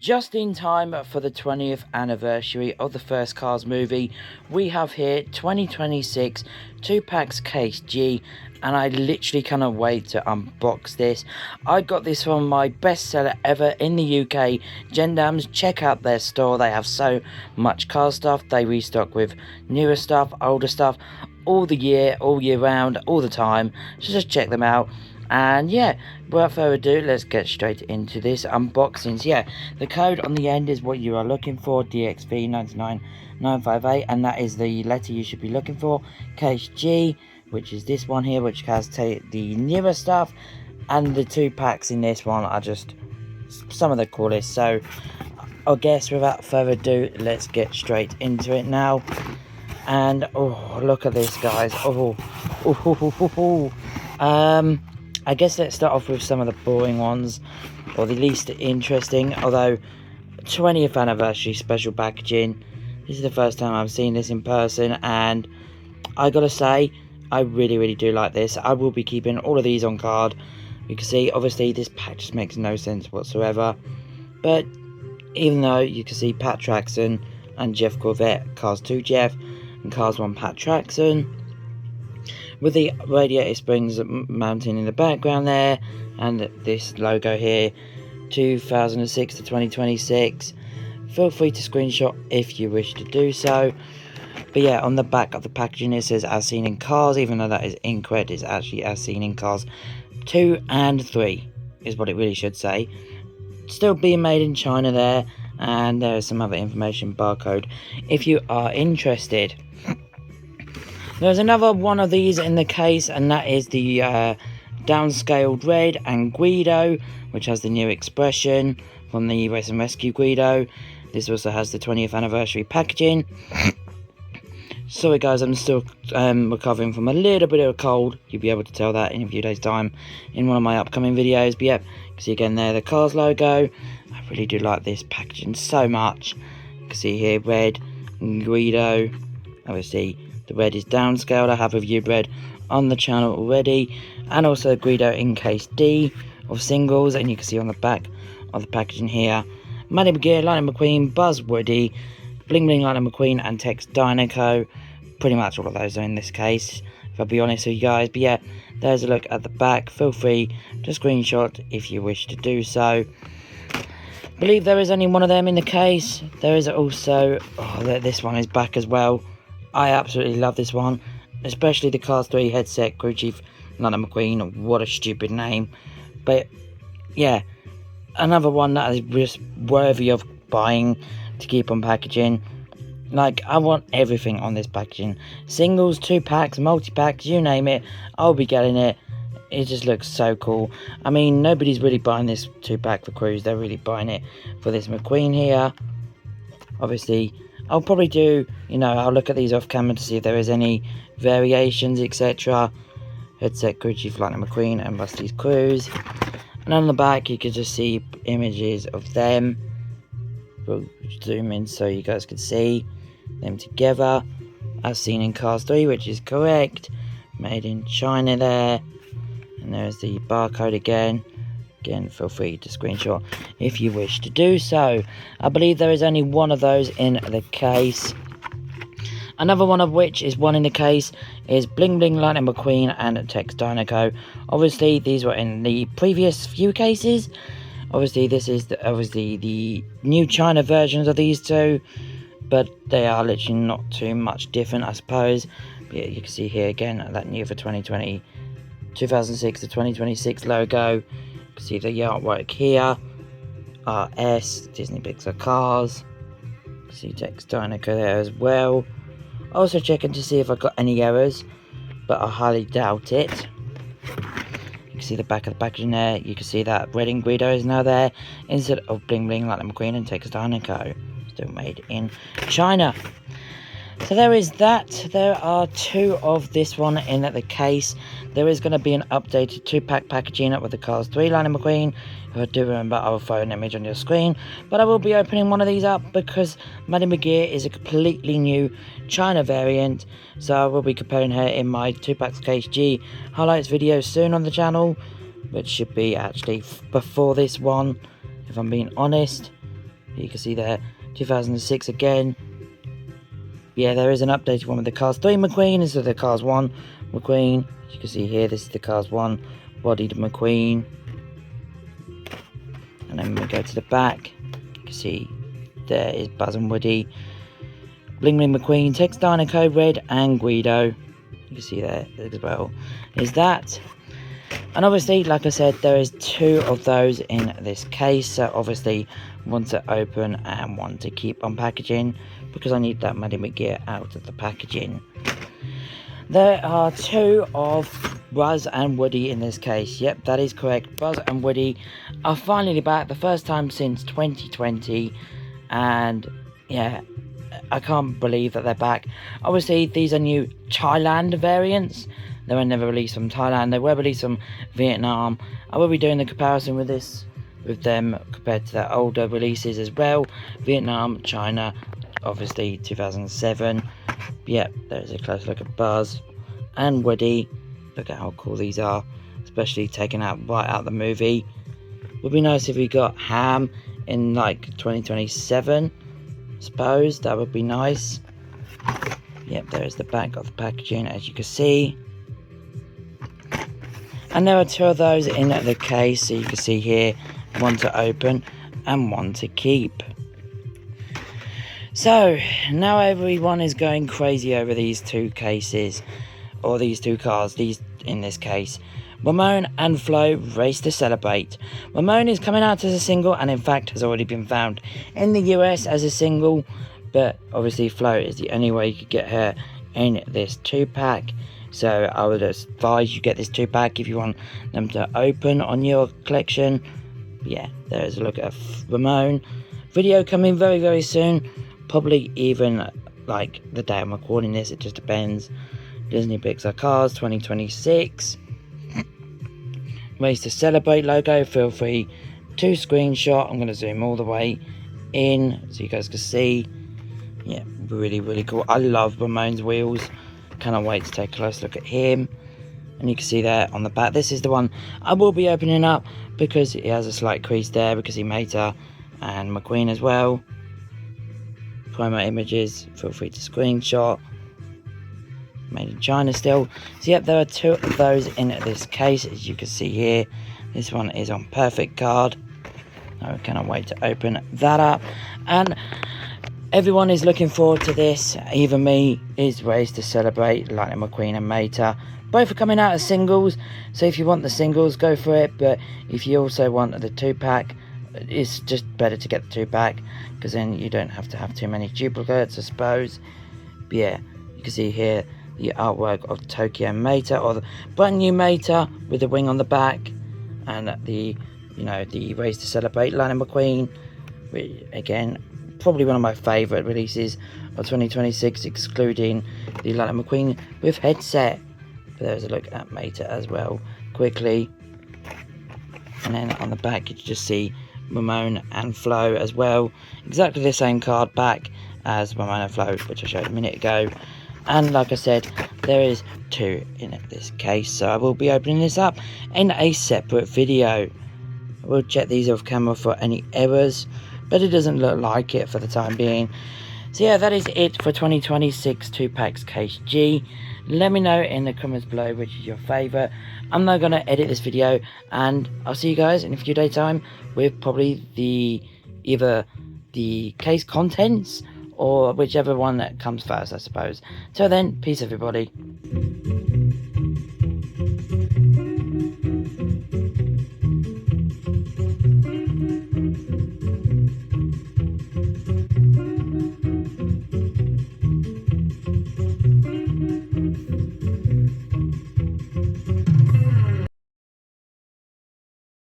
Just in time for the 20th anniversary of the first Cars movie, we have here 2026 2-packs Case G, and I literally cannot wait to unbox this. I got this from my bestseller ever in the UK, Gendams. Check out their store, they have so much car stuff. They restock with newer stuff, older stuff, all year round, all the time, so just check them out. And yeah, without further ado, let's get straight into this unboxing. So yeah, the code on the end is what you are looking for, DXV99958, and that is the letter you should be looking for. Case G, which is this one here, which has the newer stuff, and the 2-packs in this one are just some of the coolest. So I guess without further ado, let's get straight into it now. And oh, look at this, guys. I guess let's start off with some of the boring ones, or the least interesting, although 20th anniversary special packaging. This is the first time I've seen this in person, and I gotta say, I really do like this. I will be keeping all of these on card. You can see, obviously, this pack just makes no sense whatsoever, but even though you can see Pat Traxxen and Jeff Gorvette, Cars 2 Jeff, and Cars 1 Pat Traxxen, with the radiator springs mounting in the background there, and this logo here, 2006 to 2026. Feel free to screenshot if you wish to do so. But yeah, on the back of the packaging it says as seen in Cars, even though that is incorrect. It's actually as seen in Cars 2 and 3 is what it really should say. Still being made in China there, and there is some other information, barcode, if you are interested. There's another one of these in the case, and that is the downscaled red and Guido, which has the new expression from the Race and Rescue Guido. This also has the 20th anniversary packaging. Sorry guys, I'm still recovering from a little bit of a cold. You'll be able to tell that in a few days' time in one of my upcoming videos. But yep, you can see again there the Cars logo. I really do like this packaging so much. You can see here red and Guido. Obviously the red is downscaled. I have reviewed red on the channel already, and also Guido in case D of singles. And you can see on the back of the packaging here, Maddie McGee, Lightning McQueen, Buzz Woody, Bling Bling Lightning McQueen, and Tex Dynaco. Pretty much all of those are in this case, if I'll be honest with you guys. But yeah, there's a look at the back. Feel free to screenshot if you wish to do so. I believe there is only one of them in the case. There is also, this one is back as well. I absolutely love this one, especially the Cars 3 headset, crew chief Lightning McQueen. What a stupid name. But yeah, another one that is just worthy of buying to keep on packaging. Like, I want everything on this packaging. Singles, 2-packs, multi-packs, you name it, I'll be getting it. It just looks so cool. I mean, nobody's really buying this 2-pack for crews. They're really buying it for this McQueen here. Obviously, I'll probably do, I'll look at these off camera to see if there is any variations, etc. Headset, crew chief Lightning McQueen and Rusty's crews. And on the back, you can just see images of them. We'll zoom in so you guys can see them together, as seen in Cars 3, which is correct. Made in China there. And there's the barcode again. Again, feel free to screenshot if you wish to do so. I believe there is only one of those in the case. Another one of which is one in the case is Bling Bling Lightning McQueen and Tex Dynaco. Obviously, these were in the previous few cases. Obviously, this is the new China versions of these two, but they are literally not too much different, I suppose. But yeah, you can see here again that new for 2006 to 2026 logo. You can see the artwork here. RS, Disney Pixar Cars. You can see Tex Dynaco there as well. Also checking to see if I got any errors, but I highly doubt it. You can see the back of the packaging there. You can see that red and Guido is now there instead of Bling Bling Lightning McQueen and Tex Dynaco. Still made in China. So there is that. There are 2 of this one in the case. There is going to be an updated 2-pack packaging up with the Cars 3 Lightning McQueen. If I do remember, I will throw an image on your screen. But I will be opening one of these up because Maddie McGee is a completely new China variant. So I will be comparing her in my 2-packs Case G highlights video soon on the channel, which should be actually before this one, if I'm being honest. You can see there, 2006 again. Yeah, there is an updated one with the Cars 3 McQueen instead of the Cars 1 McQueen. As you can see here, this is the Cars 1 bodied McQueen. And then we go to the back. You can see there is Buzz and Woody, Bling Bling McQueen, Tex Dinoco, Red, and Guido. You can see there as well is that. And obviously, like I said, there is 2 of those in this case. So obviously, one to open and one to keep on packaging, because I need that Maddie McGear out of the packaging. There are 2 of Buzz and Woody in this case. Yep, that is correct. Buzz and Woody are finally back, the first time since 2020. And yeah, I can't believe that they're back. Obviously, these are new Thailand variants. They were never released from Thailand. They were released from Vietnam. I will be doing the comparison with them compared to their older releases as well. Vietnam, China, obviously 2007. Yep, there's a close look at Buzz and Woody. Look at how cool these are, especially taken out right out of the movie. Would be nice if we got Ham in like 2027. I suppose that would be nice. Yep, there is the back of the packaging, as you can see. And there are 2 of those in the case, so you can see here, one to open and one to keep. So, now everyone is going crazy over these 2 cases, or these 2 cars, these in this case. Ramone and Flo race to celebrate. Ramone is coming out as a single, and in fact has already been found in the US as a single, but obviously Flo is the only way you could get her in this 2-pack. So I would advise you get this 2-pack if you want them to open on your collection. Yeah, there's a look at Ramone. Video coming very, very soon. Probably even like the day I'm recording this, it just depends. Disney Pixar Cars 2026. Race to Celebrate logo. Feel free to screenshot. I'm going to zoom all the way in so you guys can see. Yeah, really, really cool. I love Ramone's wheels. Cannot wait to take a close look at him. And you can see there on the back, this is the one I will be opening up because it has a slight crease there because he made her, and McQueen as well. Promo images, feel free to screenshot. Made in China still. So yep, there are 2 of those in this case, as you can see here. This one is on perfect card. I cannot wait to open that up. And everyone is looking forward to this. Even me is raised to celebrate. Lightning McQueen and Mater. Both are coming out as singles. So if you want the singles, go for it. But if you also want the 2-pack, it's just better to get the 2-pack. Because then you don't have to have too many duplicates, I suppose. But yeah, you can see here the artwork of Tokyo Mater. Or the brand new Mater with the wing on the back. And the, the Race to Celebrate Lightning McQueen. Which, again, probably one of my favourite releases of 2026, excluding the Lightning McQueen with headset. But there's a look at Mater as well, quickly. And then on the back, you just see Ramone and Flo as well. Exactly the same card back as Ramone and Flo, which I showed a minute ago. And like I said, there is 2 in this case, so I will be opening this up in a separate video. I will check these off camera for any errors, but it doesn't look like it for the time being. So yeah, that is it for 2026 2-packs Case G. Let me know in the comments below which is your favourite. I'm now going to edit this video, and I'll see you guys in a few days time with probably either the case contents or whichever one that comes first, I suppose. Till then, peace everybody.